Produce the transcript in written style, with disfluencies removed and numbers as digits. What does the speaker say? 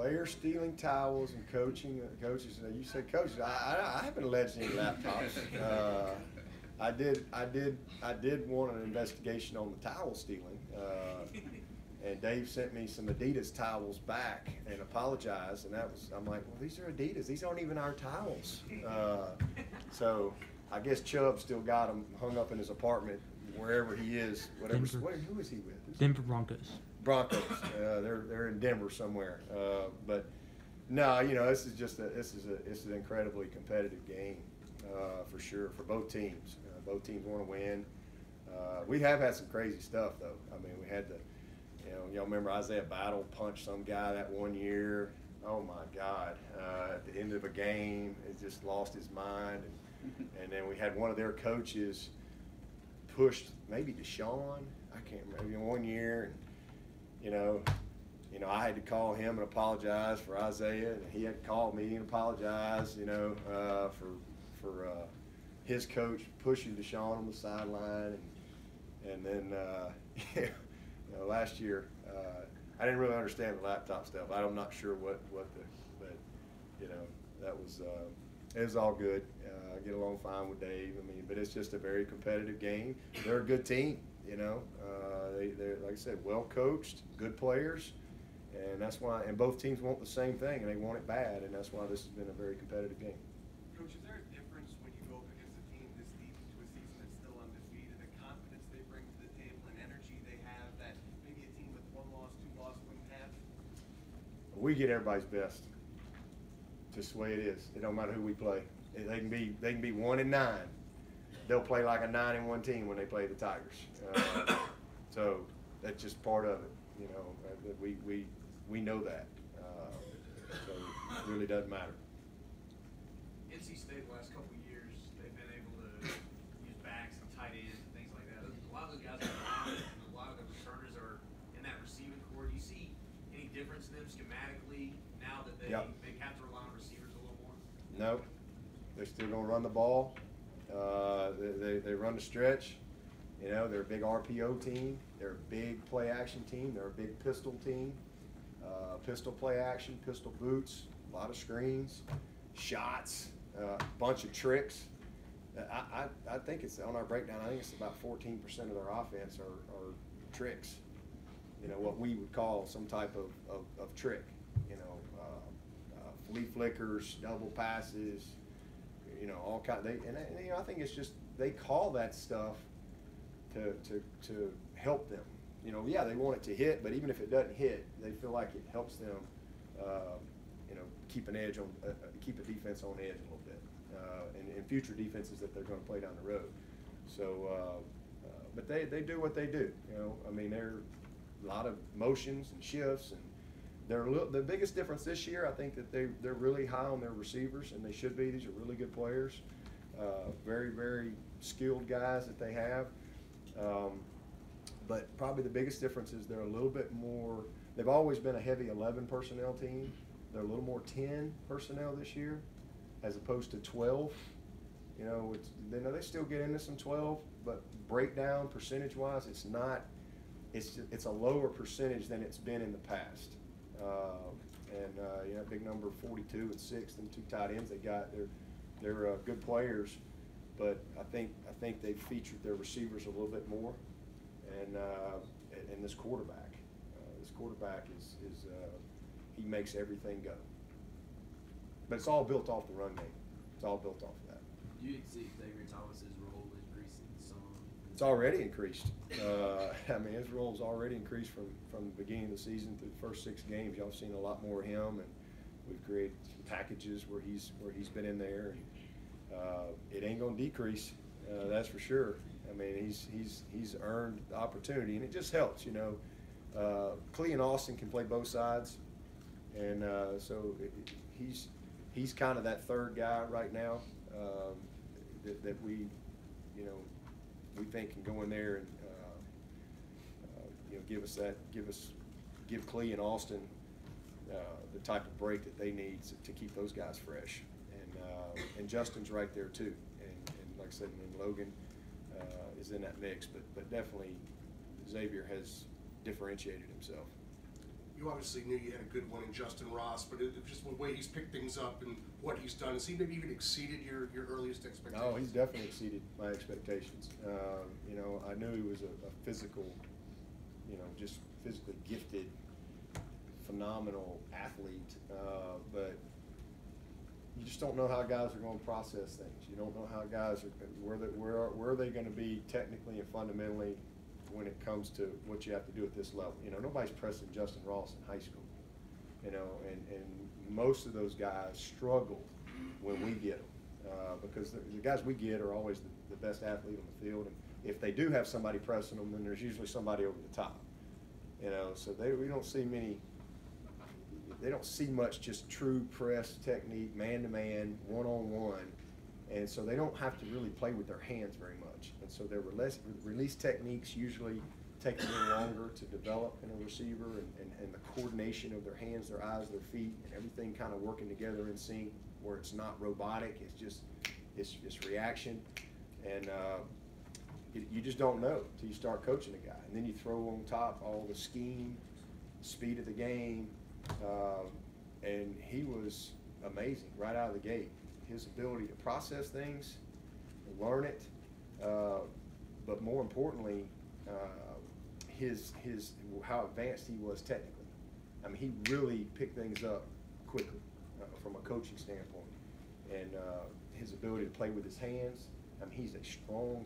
Players stealing towels and coaches. You said coaches. I haven't alleged any laptops. I did want an investigation on the towel stealing. And Dave sent me some Adidas towels back and apologized, and I'm like, well, these are Adidas. These aren't even our towels. So I guess Chubb still got them hung up in his apartment, wherever he is. Who is he with? Denver Broncos. Broncos. They're in Denver somewhere. But no, this is an incredibly competitive game for sure for both teams. Both teams want to win. We have had some crazy stuff though. I mean, we had y'all remember Isaiah Battle punched some guy that one year. Oh my God! At the end of a game, he just lost his mind. And then we had one of their coaches pushed maybe Deshaun. I can't remember. One year, and I had to call him and apologize for Isaiah, and he had to call me and apologize. For his coach pushing Deshaun on the sideline, and then last year I didn't really understand the laptop stuff. I'm not sure but that was it was all good. I get along fine with Dave. I mean, but it's just a very competitive game. They're a good team. They're like I said, well coached, good players, and that's why. And both teams want the same thing, and they want it bad, and that's why this has been a very competitive game. Coach, is there a difference when you go up against a team this deep into a season that's still undefeated, the confidence they bring to the table and energy they have that maybe a team with one loss, two losses wouldn't have? We get everybody's best. Just the way it is. It don't matter who we play. They can be 1-9. They'll play like a 9-1 team when they play the Tigers. So that's just part of it. We know that. So it really doesn't matter. NC State the last couple of years, they've been able to use backs and tight ends and things like that. A lot of those guys are around, and a lot of the returners are in that receiving core. Do you see any difference in them schematically now that they have to rely on receivers a little more? No. They're still going to run the ball. They run the stretch. They're a big RPO team. They're a big play action team. They're a big pistol team. Pistol play action, pistol boots, a lot of screens, shots, a bunch of tricks. I think it's on our breakdown. I think it's about 14% of their offense are tricks. What we would call some type of trick. Flea flickers, double passes. All kind. I think it's just they call that stuff to help them. They want it to hit, but even if it doesn't hit, they feel like it helps them, keep an edge on, keep a defense on edge a little bit, and future defenses that they're going to play down the road. So, but they do what they do. They're a lot of motions and shifts, and the biggest difference this year, I think that they're really high on their receivers, and they should be. These are really good players, very, very skilled guys that they have. But probably the biggest difference is they're a little bit more. They've always been a heavy 11 personnel team. They're a little more 10 personnel this year, as opposed to 12. They still get into some 12, but breakdown percentage-wise, it's not. It's a lower percentage than it's been in the past. Big number 42 and 6 and 2 tight ends they got. They're good players, but I think they've featured their receivers a little bit more, and this quarterback. This quarterback is he makes everything go. But it's all built off the run game. It's all built off of that. Do you see Xavier Thomas's role increasing some? It's already increased. His role's already increased from the beginning of the season through the first 6 games. Y'all seen a lot more of him, and we've created some packages where he's been in there. It ain't gonna decrease, that's for sure. He's earned the opportunity, and it just helps. Clee and Austin can play both sides, and so he's kind of that third guy right now that we think can go in there and give Clee and Austin the type of break that they need to keep those guys fresh, and Justin's right there too, and like I said, and Logan is in that mix, but definitely Xavier has differentiated himself. you obviously knew you had a good one in Justin Ross, but just the way he's picked things up and what he's done, has he maybe even exceeded your earliest expectations? Oh, he's definitely exceeded my expectations. You know, I knew he was a physical, you know, just physically gifted, phenomenal athlete, but you just don't know how guys are going to process things. You don't know how guys are where are they going to be technically and fundamentally when it comes to what you have to do at this level. You know, nobody's pressing Justin Ross in high school. You know, and most of those guys struggle when we get them because the guys we get are always the best athlete on the field. And if they do have somebody pressing them, then there's usually somebody over the top. You know, so we don't see many. They don't see much just true press technique, man-to-man, one-on-one, and so they don't have to really play with their hands very much. And so their release techniques usually take a little longer to develop in a receiver, and the coordination of their hands, their eyes, their feet, and everything kind of working together in sync where it's not robotic, it's just reaction. And you just don't know until you start coaching a guy. And then you throw on top all the scheme, speed of the game, and he was amazing right out of the gate. His ability to process things, learn it, but more importantly, his how advanced he was technically. I mean, he really picked things up quickly from a coaching standpoint, and his ability to play with his hands. I mean, he's a strong